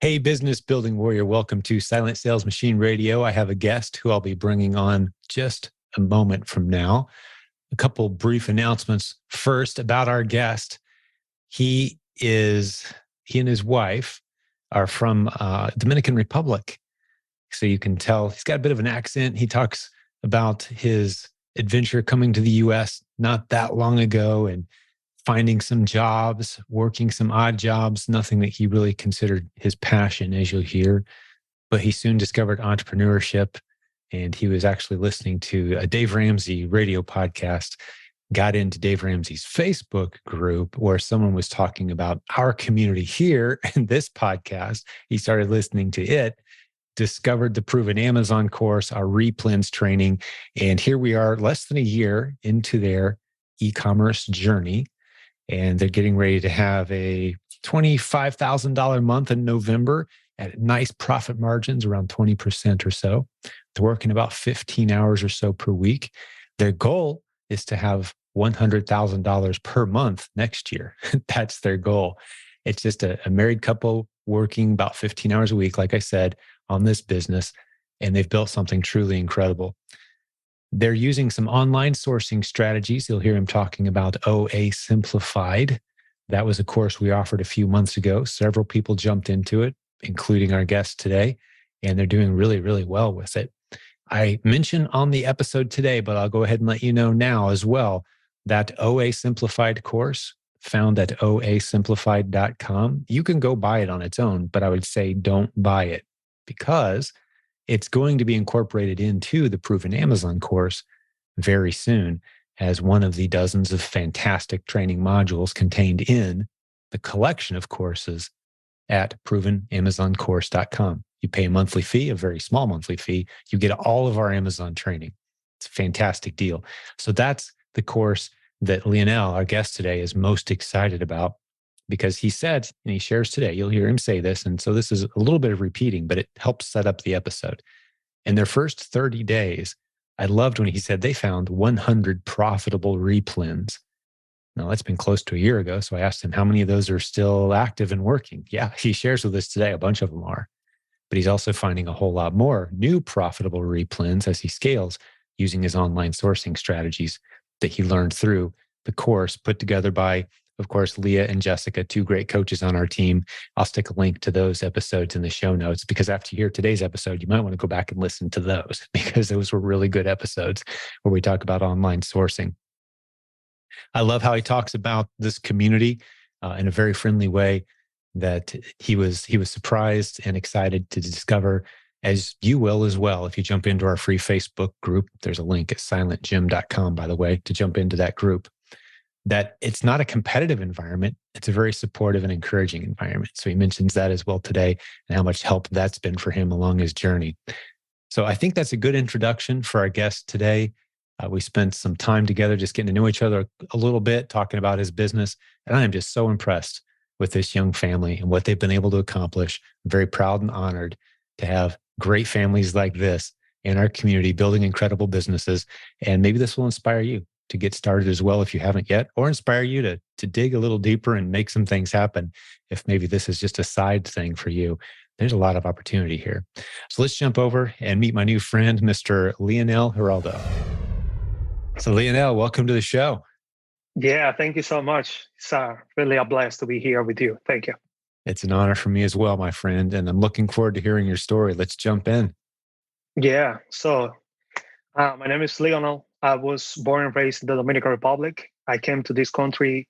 Hey, business building warrior, welcome to Silent Sales Machine Radio. I have a guest who I'll be bringing on just a moment from now. A couple brief announcements. First, about our guest. He and his wife are from Dominican Republic. So you can tell he's got a bit of an accent. He talks about his adventure coming to the US not that long ago and finding some jobs, working some odd jobs, nothing that he really considered his passion, as you'll hear. But he soon discovered entrepreneurship, and he was actually listening to a Dave Ramsey radio podcast, got into Dave Ramsey's Facebook group where someone was talking about our community here in this podcast. He started listening to it, discovered the Proven Amazon course, our REPLENS training, and here we are less than a year into their e-commerce journey. And they're getting ready to have a $25,000 month in November at nice profit margins, around 20% or so. They're working about 15 hours or so per week. Their goal is to have $100,000 per month next year. That's their goal. It's just a married couple working about 15 hours a week, like I said, on this business, and they've built something truly incredible. They're using some online sourcing strategies. You'll hear him talking about OA Simplified. That was a course we offered a few months ago. Several people jumped into it, including our guest today, and they're doing really, really well with it. I mentioned on the episode today, but I'll go ahead and let you know now as well, that OA Simplified course found at oasimplified.com. You can go buy it on its own, but I would say don't buy it because it's going to be incorporated into the Proven Amazon course very soon as one of the dozens of fantastic training modules contained in the collection of courses at provenamazoncourse.com. You pay a monthly fee, a very small monthly fee. You get all of our Amazon training. It's a fantastic deal. So that's the course that Lionel, our guest today, is most excited about, because he said, and he shares today, you'll hear him say this, and so this is a little bit of repeating, but it helps set up the episode. In their first 30 days, I loved when he said they found 100 profitable replens. Now, that's been close to a year ago, so I asked him how many of those are still active and working. Yeah, he shares with us today, a bunch of them are. But he's also finding a whole lot more new profitable replens as he scales using his online sourcing strategies that he learned through the course put together by, of course, Leah and Jessica, two great coaches on our team. I'll stick a link to those episodes in the show notes, because after you hear today's episode, you might want to go back and listen to those, because those were really good episodes where we talk about online sourcing. I love how he talks about this community in a very friendly way, that he was surprised and excited to discover, as you will as well. If you jump into our free Facebook group, there's a link at silentjimdotcom, by the way, to jump into that group, that it's not a competitive environment. It's a very supportive and encouraging environment. So he mentions that as well today, and how much help that's been for him along his journey. So I think that's a good introduction for our guest today. We spent some time together just getting to know each other a little bit, talking about his business. And I am just so impressed with this young family and what they've been able to accomplish. I'm very proud and honored to have great families like this in our community, building incredible businesses. And maybe this will inspire you to get started as well if you haven't yet, or inspire you to dig a little deeper and make some things happen. If maybe this is just a side thing for you, there's a lot of opportunity here. So let's jump over and meet my new friend, Mr. Lionel Geraldo. So Lionel, welcome to the show. Yeah, thank you so much. It's really a blast to be here with you. Thank you. It's an honor for me as well, my friend, and I'm looking forward to hearing your story. Let's jump in. Yeah, so my name is Lionel. I was born and raised in the Dominican Republic. I came to this country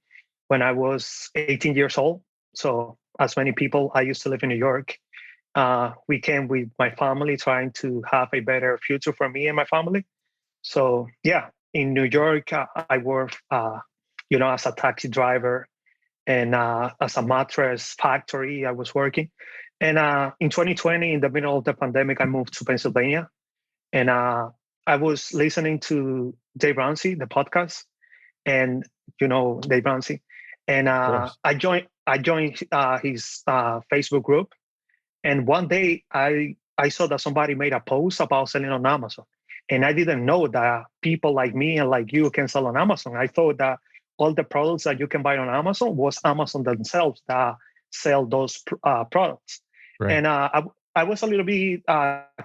when I was 18 years old. So as many people, I used to live in New York. We came with my family trying to have a better future for me and my family. So yeah, in New York, I worked, as a taxi driver, and as a mattress factory, I was working. And in 2020, in the middle of the pandemic, I moved to Pennsylvania, and I was listening to Dave Ramsey, the podcast, and Dave Ramsey, and I joined his Facebook group, and one day I saw that somebody made a post about selling on Amazon. And I didn't know that people like me and like you can sell on Amazon. I thought that all the products that you can buy on Amazon was Amazon themselves that sell those products. Right. And I was a little bit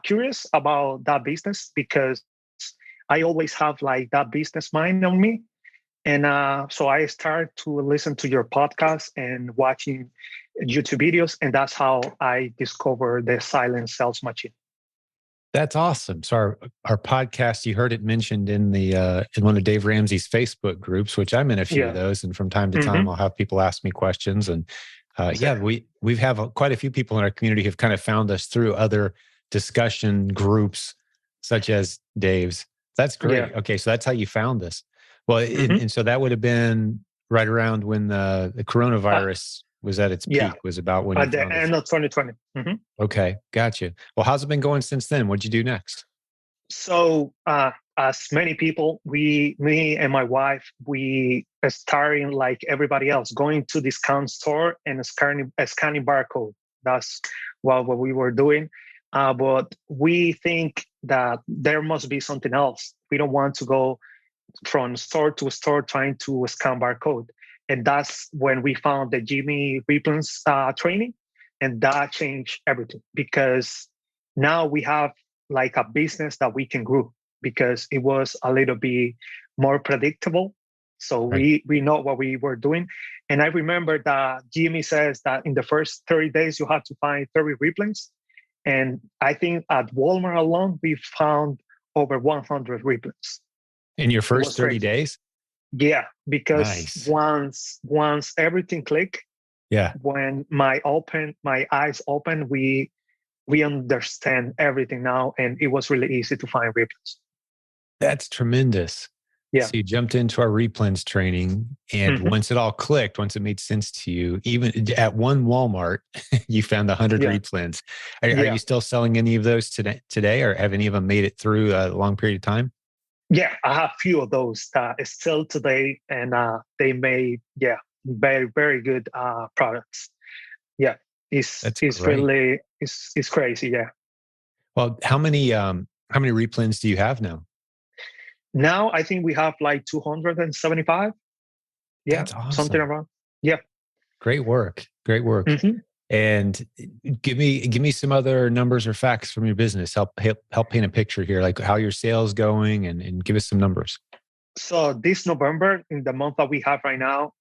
curious about that business because I always have like that business mind on me. And so I started to listen to your podcast and watching YouTube videos. And that's how I discovered the silent sales machine. That's awesome. So our podcast, you heard it mentioned in the in one of Dave Ramsey's Facebook groups, which I'm in a few of Yeah. those, and from time to time Mm-hmm. I'll have people ask me questions. And yeah, Exactly. we've have quite a few people in our community who've kind of found us through other discussion groups, such as Dave's. That's Yeah. great. Okay, so that's how you found us. Well, Mm-hmm. and so that would have been right around when the Uh, coronavirus was at its yeah. peak. Was about when you At the found us. end of 2020. Mm-hmm. Okay, gotcha. Well, how's it been going since then? What'd you do next? So, as many people, me and my wife, we are starting like everybody else, going to discount store and scanning barcode. That's what we were doing. But we think that there must be something else. We don't want to go from store to store trying to scan barcode. And that's when we found the Jimmy REPLENS training. And that changed everything because now we have like a business that we can grow because it was a little bit more predictable. So Right. we know what we were doing. And I remember that Jimmy says that in the first 30 days, you have to find 30 replays. And I think at Walmart alone, we found over 100 replays. In your It first was 30 crazy. days? Yeah, because Nice. once everything clicked, Yeah, when my eyes open, we understand everything now, and it was really easy to find replays. that's tremendous. Yeah. So you jumped into our replens training, and Hmm. once it all clicked, once it made sense to you, even at one Walmart, you found 100 Yeah. replens. Are Yeah. you still selling any of those today, or have any of them made it through a long period of time? Yeah. I have few of those still today, and they made very very good products. Yeah. That's It's great. really it's crazy. Yeah. Well, how many replens do you have now? Now I think we have like 275. Yeah, That's something awesome. around. Yeah. Great work. Great work. Hmm. And give me some other numbers or facts from your business. Help paint a picture here, like how your sales going, and give us some numbers. So this November, in the month that we have right now,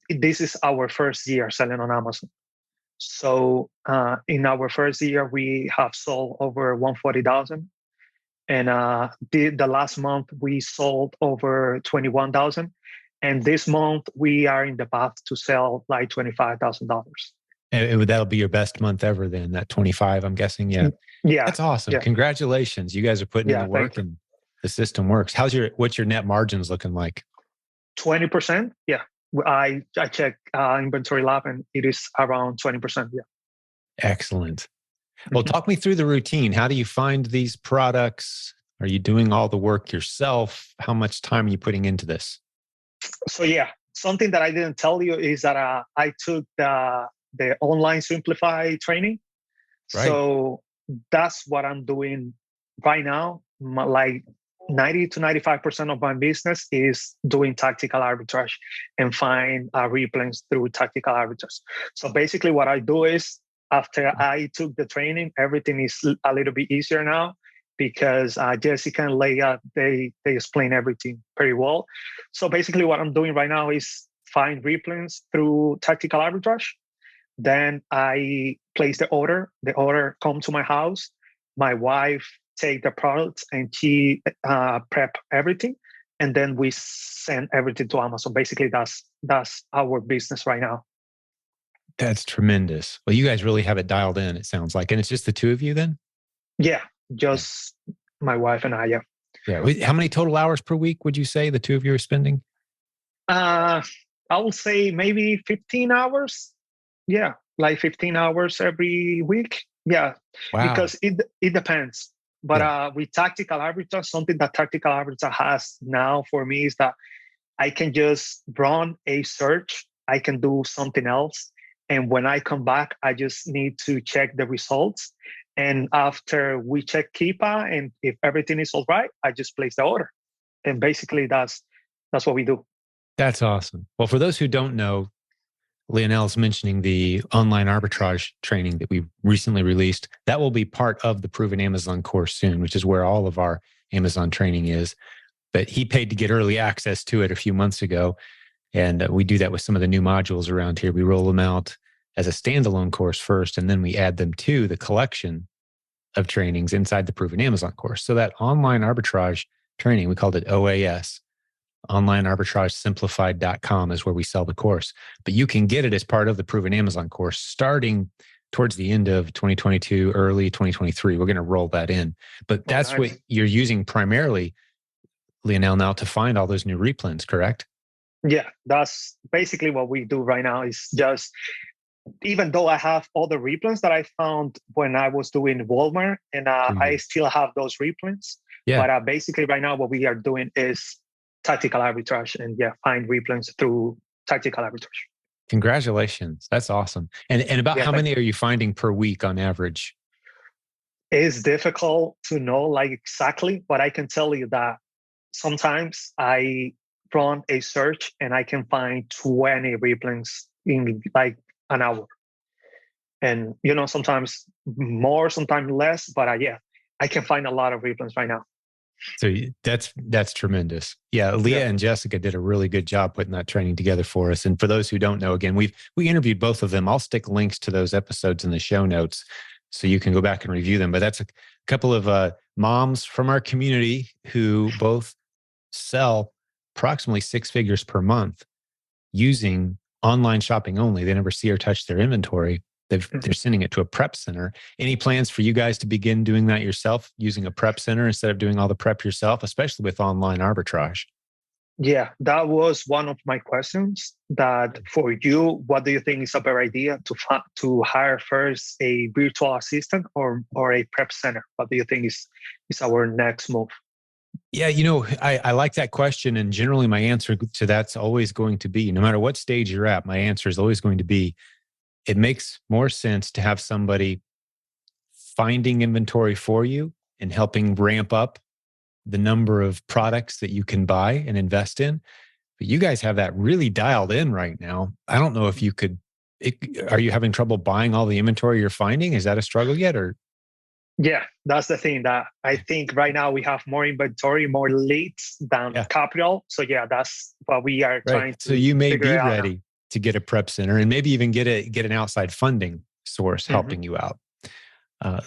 this is our first year selling on Amazon. So in our first year, we have sold over 140,000, and the last month we sold over 21,000, and this month we are in the path to sell like $25,000. That'll be your best month ever then, that 25, I'm guessing. Yeah. Yeah, That's awesome. yeah, Congratulations. You guys are putting in the yeah. Thank work you. and the system works. What's your net margins looking like? 20%. Yeah, I check inventory lab, and it is around 20%. Yeah. Excellent. Well, Mhm. talk me through the routine. How do you find these products? Are you doing all the work yourself? How much time are you putting into this? So yeah, something that I didn't tell you is that I took the online Simplify training. Right. So that's what I'm doing right now. Like 90 to 95% of my business is doing tactical arbitrage and find replens through tactical arbitrage. So basically, what I do is after I took the training, everything is a little bit easier now because Jessica and Leia, they explain everything pretty well. So basically, what I'm doing right now is find replens through tactical arbitrage. Then I place the order. The order come to my house. My wife take the products and she prep everything, and then we send everything to Amazon. Basically, that's our business right now. That's tremendous. Well, you guys really have it dialed in, it sounds like. And it's just the two of you then? Yeah, Yeah. just my wife and I. Yeah. Yeah. How many total hours per week would you say the two of you are spending? Uh, I will say maybe 15 hours. Yeah, like 15 hours every week. Yeah, Wow. because it depends. But Yeah. with tactical arbitrage, something that tactical arbitrage has now for me is that I can just run a search. I can do something else. And when I come back, I just need to check the results. And after we check Keepa, and if everything is all right, I just place the order. And basically that's what we do. That's awesome. Well, for those who don't know, Leonel's mentioning the online arbitrage training that we recently released. That will be part of the Proven Amazon course soon, which is where all of our Amazon training is. But he paid to get early access to it a few months ago. And we do that with some of the new modules around here. We roll them out as a standalone course first, and then we add them to the collection of trainings inside the Proven Amazon course. So that online arbitrage training, we called it OAS, onlinearbitragesimplified.com is where we sell the course. But you can get it as part of the Proven Amazon course starting towards the end of 2022, early 2023. We're going to roll that in. But that's nice. what you're using primarily, Lionel, now to find all those new replens, correct? Yeah, that's basically what we do right now. Is just, even though I have all the replens that I found when I was doing Walmart, and I still have those replens. Yeah. But basically right now what we are doing is tactical arbitrage, and find replens through tactical arbitrage. Congratulations. That's awesome. And about how many are you finding per week on average? It's difficult to know like exactly, but I can tell you that sometimes I run a search and I can find 20 replens in like an hour. And, sometimes more, sometimes less, but I can find a lot of replens right now. So that's tremendous. Yeah, Leah and Jessica did a really good job putting that training together for us. And for those who don't know, again, we interviewed both of them. I'll stick links to those episodes in the show notes so you can go back and review them. But that's a couple of moms from our community who both sell approximately 6 figures per month using online shopping only. They never see or touch their inventory. They're sending it to a prep center. Any plans for you guys to begin doing that yourself, using a prep center instead of doing all the prep yourself, especially with online arbitrage? Yeah, that was one of my questions. That for you, what do you think is a better idea, to hire first a virtual assistant or a prep center? What do you think is our next move? Yeah, I like that question. And generally my answer to that's always going to be, no matter what stage you're at, my answer is always going to be, it makes more sense to have somebody finding inventory for you and helping ramp up the number of products that you can buy and invest in. But you guys have that really dialed in right now. I don't know if you could, are you having trouble buying all the inventory you're finding? Is that a struggle yet? Or yeah, that's the thing, that I think right now we have more inventory, more leads than capital. So that's what we are trying to. So you may be ready to get a prep center and maybe even get an outside funding source helping you out.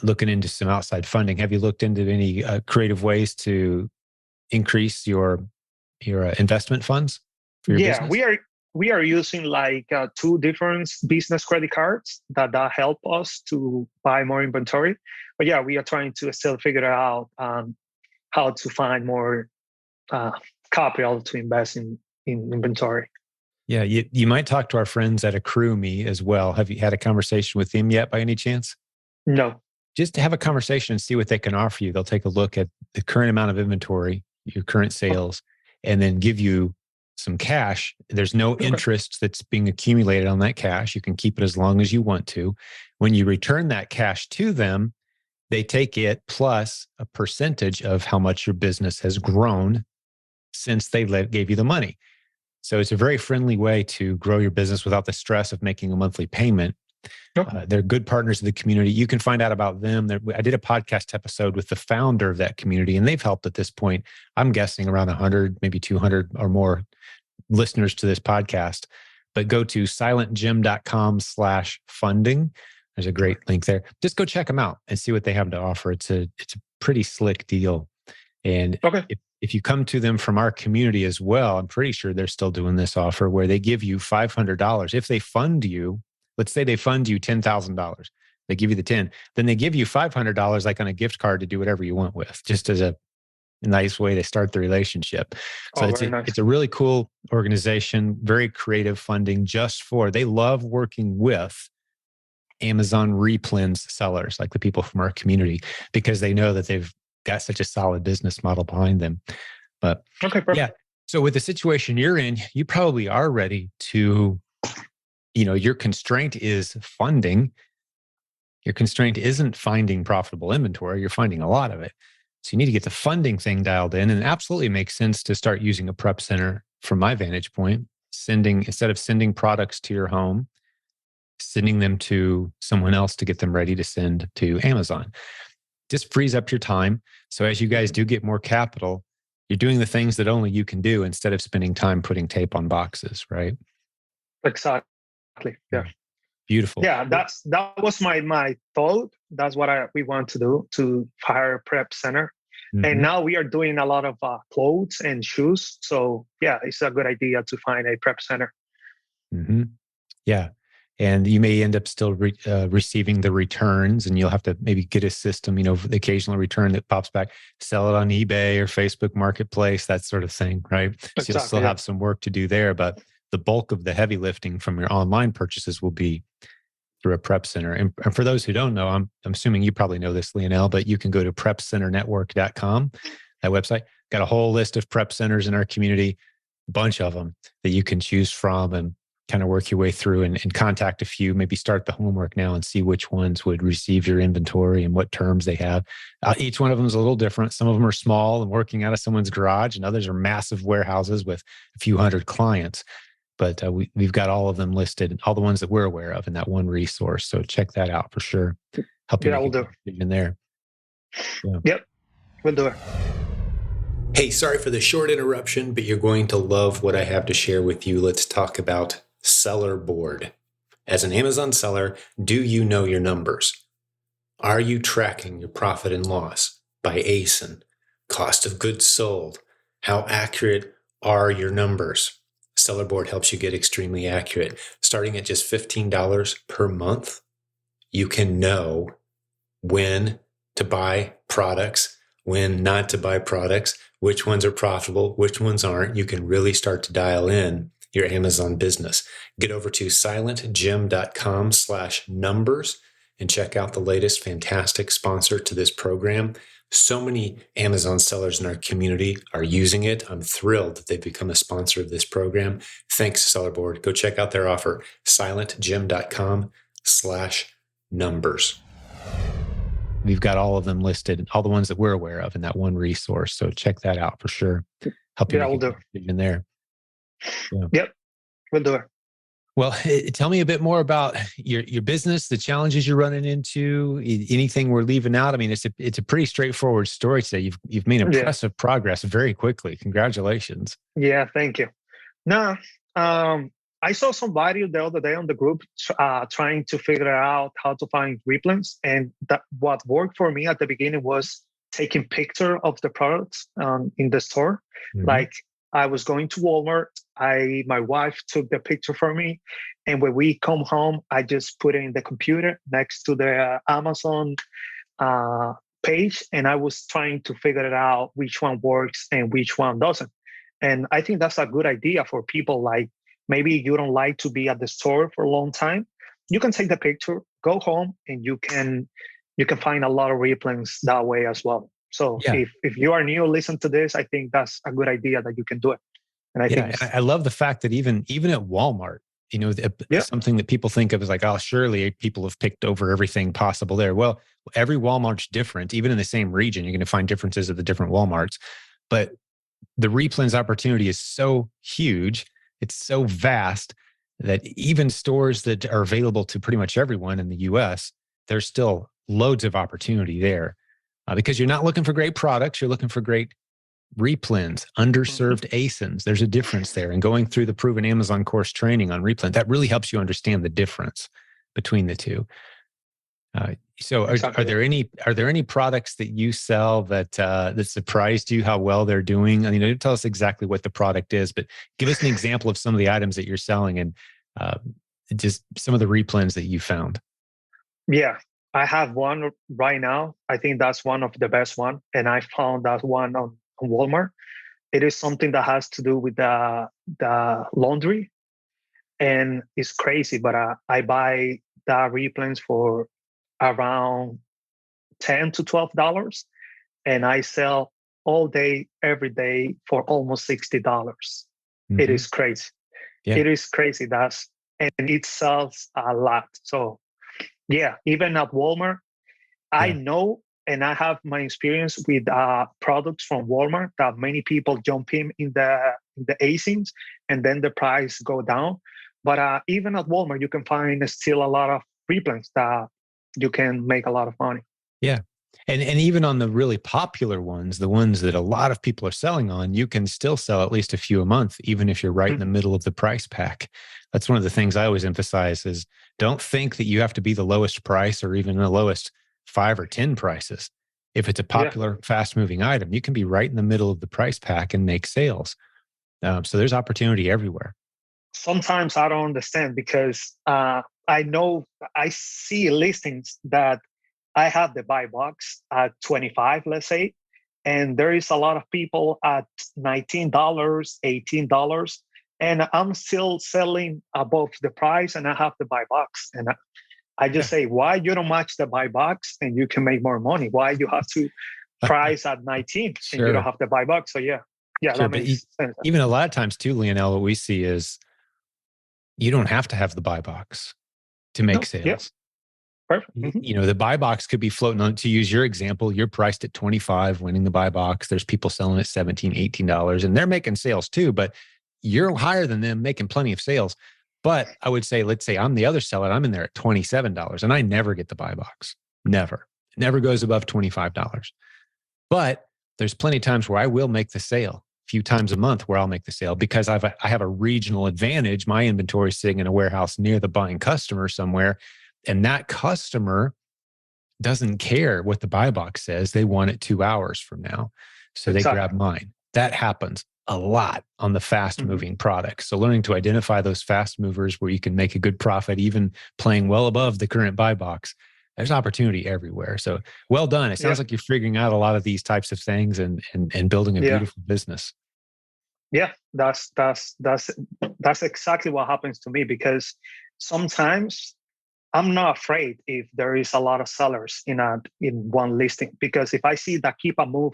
Looking into some outside funding. Have you looked into any creative ways to increase your investment funds for your business? we are using like 2 different business credit cards that help us to buy more inventory. But we are trying to still figure out how to find more capital to invest in inventory. Yeah, you might talk to our friends at AccrueMe as well. Have you had a conversation with them yet by any chance? No. Just to have a conversation and see what they can offer you. They'll take a look at the current amount of inventory, your current sales, and then give you some cash. There's no interest that's being accumulated on that cash. You can keep it as long as you want to. When you return that cash to them, they take it plus a percentage of how much your business has grown since they gave you the money. So it's a very friendly way to grow your business without the stress of making a monthly payment. They're good partners of the community. You can find out about them. I did a podcast episode with the founder of that community, and they've helped at this point, I'm guessing around 100, maybe 200 or more listeners to this podcast. But go to silentjimdotcom/funding. There's a great link there. Just go check them out and see what they have to offer. It's a pretty slick deal. And if you come to them from our community as well, I'm pretty sure they're still doing this offer where they give you $500. If they fund you, let's say they fund you $10,000, they give you the 10, then they give you $500 like on a gift card to do whatever you want with, just as a nice way to start the relationship. So it's a really cool organization, very creative funding they love working with Amazon REPLENS sellers, like the people from our community, because they know that they've got such a solid business model behind them. But so with the situation you're in, you probably are ready to, your constraint is funding. Your constraint isn't finding profitable inventory. You're finding a lot of it. So you need to get the funding thing dialed in, and it absolutely makes sense to start using a prep center from my vantage point. instead of sending products to your home, sending them to someone else to get them ready to send to Amazon. Just frees up your time. So as you guys do get more capital, you're doing the things that only you can do instead of spending time putting tape on boxes, right? Exactly. Yeah. Beautiful. Yeah, that was my thought. That's what we want to do, to hire a prep center. And now we are doing a lot of clothes and shoes. So yeah, it's a good idea to find a prep center. Yeah. And you may end up still receiving the returns, and you'll have to maybe get a system, the occasional return that pops back, sell it on eBay or Facebook Marketplace, that sort of thing, right? Exactly, so you'll still have some work to do there, but the bulk of the heavy lifting from your online purchases will be through a prep center. And for those who don't know, I'm assuming you probably know this, Lionel, but you can go to prepcenternetwork.com, that website. Got a whole list of prep centers in our community, a bunch of them that you can choose from, and kind of work your way through and contact a few, maybe start the homework now and see which ones would receive your inventory and what terms they have. Each one of them is a little different. Some of them are small and working out of someone's garage, and others are massive warehouses with a few hundred clients. But we've got all of them listed, all the ones that we're aware of in that one resource. So check that out for sure. Help you make a decision there. Yeah. Yep, we'll do it. Hey, sorry for the short interruption, but you're going to love what I have to share with you. Let's talk about Seller Board. As an Amazon seller, do you know your numbers? Are you tracking your profit and loss by ASIN, cost of goods sold? How accurate are your numbers? Seller Board helps you get extremely accurate. Starting at just $15 per month, you can know when to buy products, when not to buy products, which ones are profitable, which ones aren't. You can really start to dial in your Amazon business. Get over to silentjimdotcom/numbers and check out the latest fantastic sponsor to this program. So many Amazon sellers in our community are using it. I'm thrilled that they've become a sponsor of this program. Thanks, Seller Board. Go check out their offer, silentjim.com/numbers. We've got all of them listed, all the ones that we're aware of in that one resource. So check that out for sure. Help you make a decision there. Yeah. Yep, we'll do it. Well, tell me a bit more about your business, the challenges you're running into, anything we're leaving out. I mean, it's a pretty straightforward story today. You've made impressive progress very quickly. Congratulations. Yeah, thank you. No, I saw somebody the other day on the group trying to figure out how to find REPLENS, and what worked for me at the beginning was taking picture of the products in the store. Like, I was going to Walmart. My wife took the picture for me, and when we come home, I just put it in the computer next to the Amazon page, and I was trying to figure it out which one works and which one doesn't. And I think that's a good idea for people. Like, maybe you don't like to be at the store for a long time. You can take the picture, go home, and you can find a lot of REPLENS that way as well. So if you are new, listen to this. I think that's a good idea that you can do it. And I think I love the fact that even at Walmart, something that people think of as like, oh, surely people have picked over everything possible there. Well, every Walmart's different. Even in the same region, you're going to find differences at the different Walmarts. But the REPLENS opportunity is so huge. It's so vast that even stores that are available to pretty much everyone in the US, there's still loads of opportunity there. Because you're not looking for great products, you're looking for great REPLENS, underserved ASINs. There's a difference there. And going through the proven Amazon course training on REPLENS, that really helps you understand the difference between the two. So are there any products that you sell that surprised you how well they're doing? I mean, don't tell us exactly what the product is, but give us an example of some of the items that you're selling and just some of the REPLENS that you found. Yeah. I have one right now. I think that's one of the best one. And I found that one on Walmart. It is something that has to do with the laundry. And it's crazy, but I buy the REPLENS for around $10 to $12. And I sell all day, every day for almost $60. It is crazy. Yeah. It is crazy. And it sells a lot. So yeah, even at Walmart, I know, and I have my experience with products from Walmart that many people jump in the the ASINs, and then the price go down. But even at Walmart, you can find still a lot of replens that you can make a lot of money. Yeah. And even on the really popular ones, the ones that a lot of people are selling on, you can still sell at least a few a month, even if you're right in the middle of the price pack. That's one of the things I always emphasize is don't think that you have to be the lowest price or even the lowest 5 or 10 prices. If it's a popular, fast moving item, you can be right in the middle of the price pack and make sales. So there's opportunity everywhere. Sometimes I don't understand because I know I see listings that I have the buy box at 25, let's say, and there is a lot of people at $19, $18, and I'm still selling above the price, and I have the buy box. And I just say, why you don't match the buy box and you can make more money? Why you have to price at 19 and you don't have the buy box? So yeah, that makes sense. Even a lot of times too, Lionel, what we see is you don't have to have the buy box to make sales. Yeah. Perfect. You know, the buy box could be floating on, to use your example, you're priced at 25, winning the buy box. There's people selling at $17, $18, and they're making sales too, but you're higher than them, making plenty of sales. But I would say, let's say I'm the other seller, I'm in there at $27 and I never get the buy box. Never. It never goes above $25. But there's plenty of times where I will make the sale, a few times a month where I'll make the sale because I have a regional advantage. My inventory is sitting in a warehouse near the buying customer somewhere. And that customer doesn't care what the buy box says. They want it 2 hours from now. So they grab mine. That happens a lot on the fast moving products. So learning to identify those fast movers where you can make a good profit, even playing well above the current buy box, there's opportunity everywhere. So well done. It sounds like you're figuring out a lot of these types of things and building a beautiful business. Yeah, that's exactly what happens to me, because sometimes I'm not afraid if there is a lot of sellers in one listing, because if I see that keep a move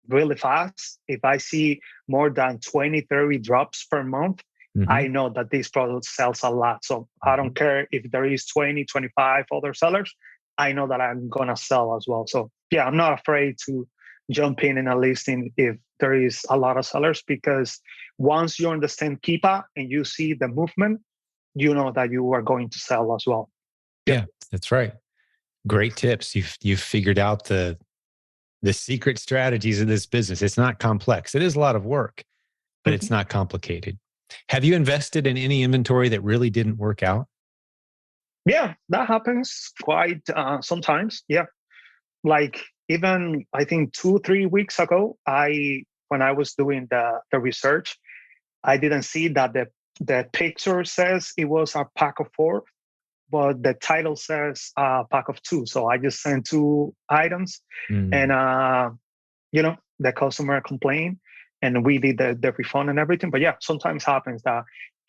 really fast, if I see more than 20, 30 drops per month, I know that this product sells a lot. So I don't care if there is 20, 25 other sellers, I know that I'm going to sell as well. So yeah, I'm not afraid to jump in a listing if there is a lot of sellers, because once you understand Keepa and you see the movement, you know that you are going to sell as well. Yeah, that's right. Great tips. You've figured out the secret strategies of this business. It's not complex. It is a lot of work, but it's not complicated. Have you invested in any inventory that really didn't work out? Yeah, that happens quite sometimes. Yeah. Like even I think 2-3 weeks ago, when I was doing the research, I didn't see that the picture says it was a pack of 4, but the title says a pack of 2. So I just sent 2 items, and the customer complained, and we did the refund and everything. But yeah, sometimes happens that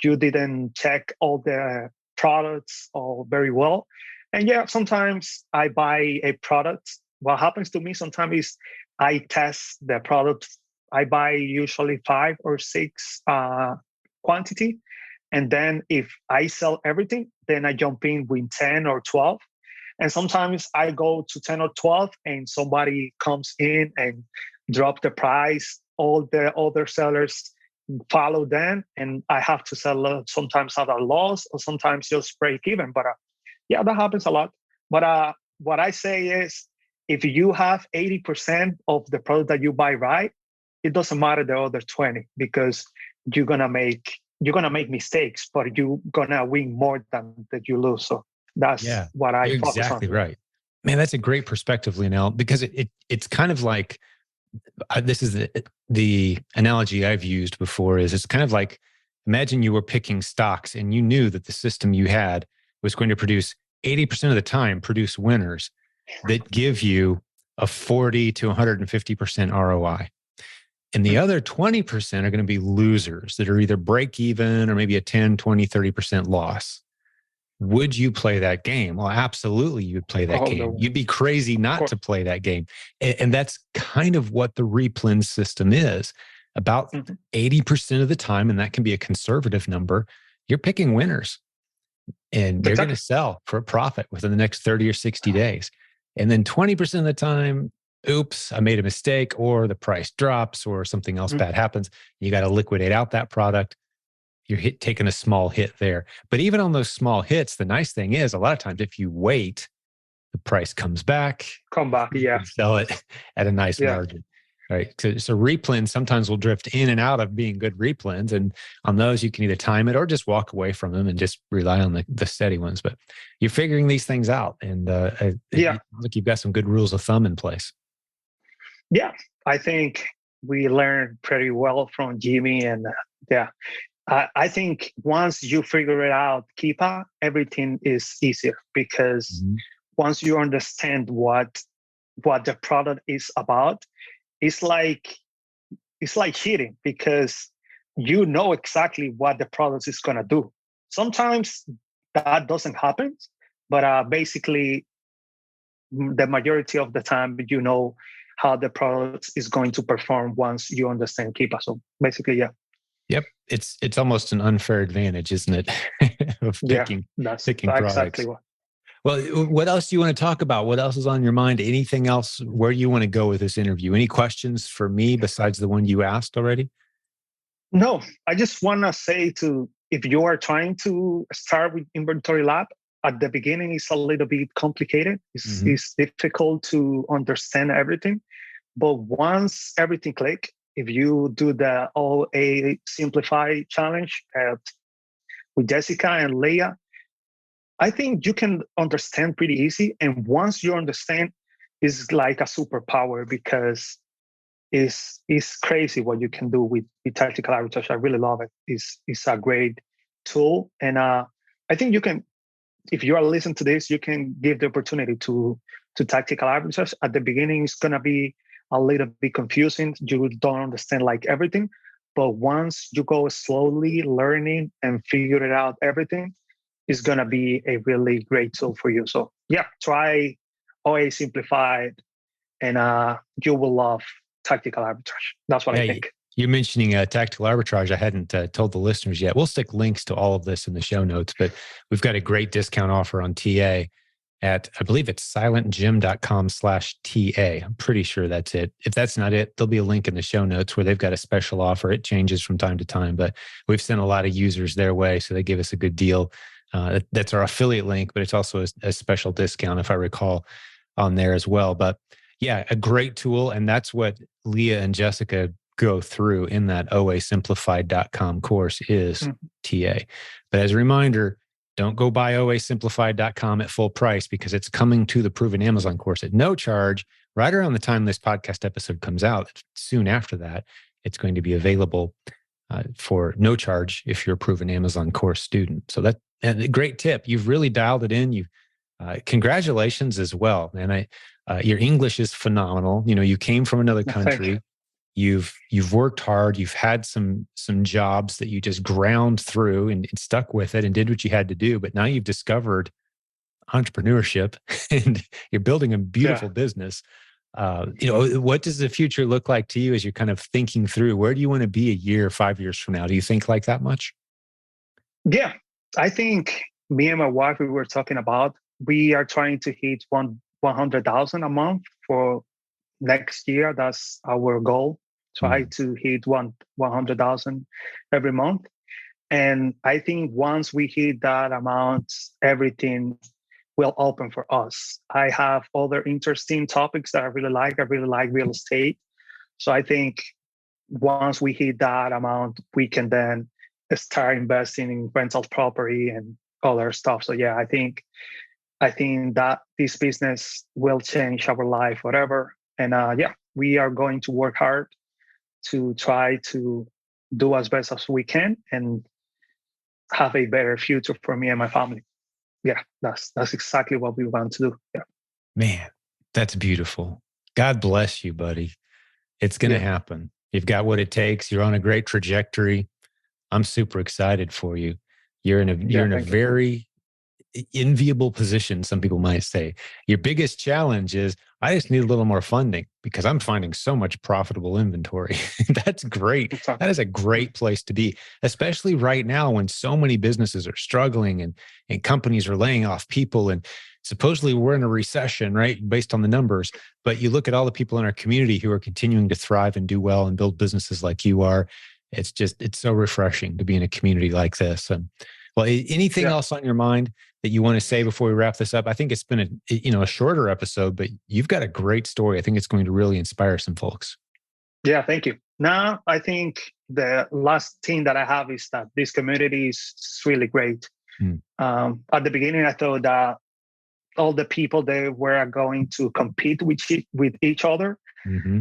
you didn't check all the products all very well. And yeah, sometimes I buy a product. What happens to me sometimes is I test the product. I buy usually 5 or 6 quantity. And then if I sell everything, then I jump in with 10 or 12. And sometimes I go to 10 or 12 and somebody comes in and drop the price. All the other sellers follow them, and I have to sell sometimes at a loss or sometimes just break even. But yeah, that happens a lot. But what I say is, if you have 80% of the product that you buy right, it doesn't matter the other 20, because you're gonna make mistakes, but you're gonna win more than that you lose. So that's what I focus exactly on. Right. Man, that's a great perspective, Lionel, because it's kind of like, this is the analogy I've used before, is it's kind of like, imagine you were picking stocks and you knew that the system you had was going to produce 80% of the time produce winners that give you a 40 to 150% ROI. And the other 20% are going to be losers that are either break even or maybe a 10, 20, 30% loss. Would you play that game? Well, absolutely, you'd play that game. No. You'd be crazy not to play that game. And that's kind of what the REPLENS system is. About 80% of the time, and that can be a conservative number, you're picking winners. And you're going to sell for a profit within the next 30 or 60 days. And then 20% of the time, oops, I made a mistake, or the price drops, or something else Mhm. bad happens. You got to liquidate out that product. You're taking a small hit there. But even on those small hits, the nice thing is a lot of times if you wait, the price comes back. Come back. You Yeah. can sell it at a nice Yeah. margin. Right. So replens sometimes will drift in and out of being good replens. And on those, you can either time it or just walk away from them and just rely on the steady ones. But you're figuring these things out. And Yeah. look, you've got some good rules of thumb in place. Yeah. I think we learned pretty well from Jimmy. And yeah, I think once you figure it out, Kipa, everything is easier because Mm-hmm. once you understand what the product is about, it's like it's like cheating because you know exactly what the product is gonna do. Sometimes that doesn't happen, but basically the majority of the time you know how the product is going to perform once you understand Kipa. So basically, yeah. Yep. It's almost an unfair advantage, isn't it? Of Yeah, picking that's exactly products. what. Well, what else do you want to talk about? What else is on your mind? Anything else? Where do you want to go with this interview? Any questions for me besides the one you asked already? No, I just want to say to if you are trying to start with Inventory Lab, at the beginning it's a little bit complicated. Mm-hmm. It's difficult to understand everything. But once everything click, if you do the OA Simplify challenge with Jessica and Leah, I think you can understand pretty easy. And once you understand, it's like a superpower because it's crazy what you can do with tactical arbitrage. I really love it. It's a great tool, and I think you can, if you are listening to this, you can give the opportunity to tactical arbitrage. At the beginning, it's gonna be a little bit confusing. You don't understand like everything, but once you go slowly learning and figure it out, everything is gonna be a really great tool for you. So yeah, try OA Simplified, and you will love tactical arbitrage. That's what I Yeah, think. you're mentioning tactical arbitrage. I hadn't told the listeners yet. We'll stick links to all of this in the show notes, but we've got a great discount offer on TA at, I believe it's silentjim.com/TA. I'm pretty sure that's it. If that's not it, there'll be a link in the show notes where they've got a special offer. It changes from time to time, but we've sent a lot of users their way, so they give us a good deal. That's our affiliate link, but it's also a special discount, if I recall, on there as well. But yeah, a great tool. And that's what Leah and Jessica go through in that oasimplified.com course is TA. But as a reminder, don't go buy oasimplified.com at full price because it's coming to the Proven Amazon course at no charge right around the time this podcast episode comes out. Soon after that, it's going to be available for no charge if you're a Proven Amazon course student. So that's a great tip. You've really dialed it in. You've congratulations as well. And your English is phenomenal. You know, you came from another Thank you. country. You've worked hard. You've had some jobs that you just ground through and stuck with it and did what you had to do. But now you've discovered entrepreneurship and you're building a beautiful business. What does the future look like to you as you're kind of thinking through where do you want to be a year, 5 years from now? Do you think like that much? Yeah, I think me and my wife, we were talking about, we are trying to hit 100,000 a month for next year. That's our goal. Try to hit 100,000 every month. And I think once we hit that amount, everything will open for us. I have other interesting topics that I really like. I really like real estate. So I think once we hit that amount, we can then start investing in rental property and other stuff. So yeah, I think that this business will change our life, whatever. And yeah, we are going to work hard to try to do as best as we can and have a better future for me and my family. Yeah, that's exactly what we want to do. Yeah. Man, that's beautiful. God bless you, buddy. It's going to Yeah. happen. You've got what it takes. You're on a great trajectory. I'm super excited for you. You're Yeah. in a Thank you. very enviable position, some people might say. Your biggest challenge is I just need a little more funding because I'm finding so much profitable inventory. That's great. That is a great place to be, especially right now when so many businesses are struggling and companies are laying off people. And supposedly we're in a recession, right? Based on the numbers, but you look at all the people in our community who are continuing to thrive and do well and build businesses like you are. It's so refreshing to be in a community like this. And well, anything else on your mind that you want to say before we wrap this up? I think it's been a shorter episode, but you've got a great story. I think it's going to really inspire some folks. Yeah, thank you. Now, I think the last thing that I have is that this community is really great. At the beginning, I thought that all the people, they were going to compete with each other.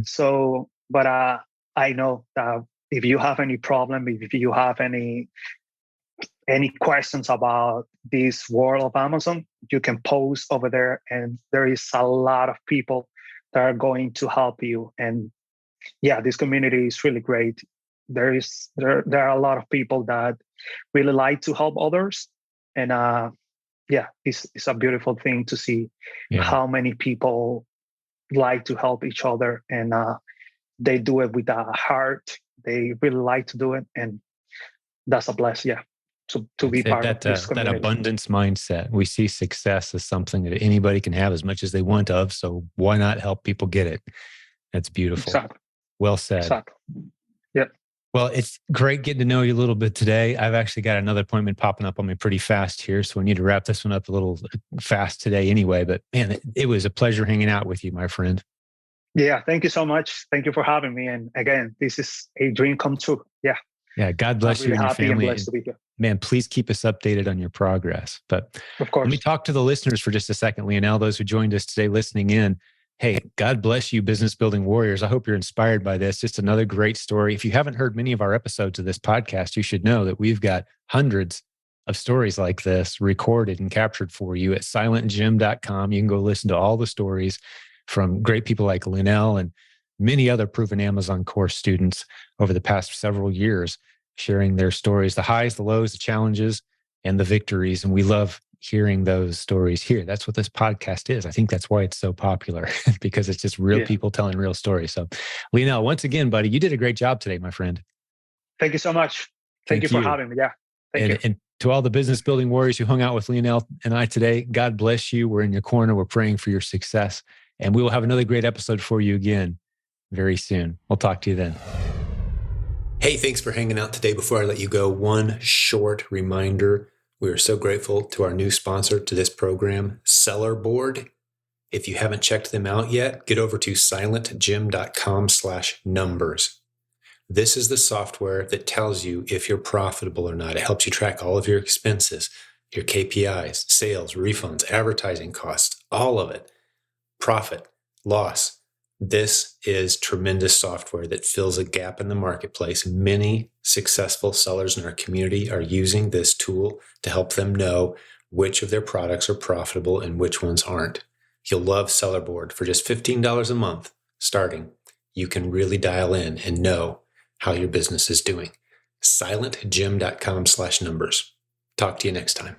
So, but I know that if you have any problem, if you have any questions about this world of Amazon, you can post over there, and there is a lot of people that are going to help you. And yeah, this community is really great. There are a lot of people that really like to help others, and it's a beautiful thing to see how many people like to help each other, and they do it with a heart. They really like to do it, and that's a blessing. Yeah. To be part of this community. That abundance mindset. We see success as something that anybody can have as much as they want of. So why not help people get it? That's beautiful. Exactly. Well said. Exactly. Yeah. Well, it's great getting to know you a little bit today. I've actually got another appointment popping up on me pretty fast here, so we need to wrap this one up a little fast today anyway. But man, it was a pleasure hanging out with you, my friend. Yeah. Thank you so much. Thank you for having me. And again, this is a dream come true. Yeah. Yeah. God bless you and your family. And blessed to be here. Man, please keep us updated on your progress. But of course, let me talk to the listeners for just a second, Lionel, those who joined us today listening in. Hey, God bless you, business building warriors. I hope you're inspired by this. Just another great story. If you haven't heard many of our episodes of this podcast, you should know that we've got hundreds of stories like this recorded and captured for you at silentjim.com. You can go listen to all the stories from great people like Lionel and many other proven Amazon course students over the past several years, sharing their stories, the highs, the lows, the challenges, and the victories. And we love hearing those stories here. That's what this podcast is. I think that's why it's so popular, because it's just real people telling real stories. So, Lionel, once again, buddy, you did a great job today, my friend. Thank you so much. Thank you for having me. Yeah. Thank you. And to all the business building warriors who hung out with Lionel and I today, God bless you. We're in your corner. We're praying for your success. And we will have another great episode for you again very soon. We'll talk to you then. Hey, thanks for hanging out today. Before I let you go, one short reminder. We are so grateful to our new sponsor to this program, Sellerboard. If you haven't checked them out yet, get over to silentjim.com/numbers. This is the software that tells you if you're profitable or not. It helps you track all of your expenses, your KPIs, sales, refunds, advertising costs, all of it. Profit, loss. This is tremendous software that fills a gap in the marketplace. Many successful sellers in our community are using this tool to help them know which of their products are profitable and which ones aren't. You'll love Sellerboard. For just $15 a month starting, you can really dial in and know how your business is doing. silentjim.com/numbers. Talk to you next time.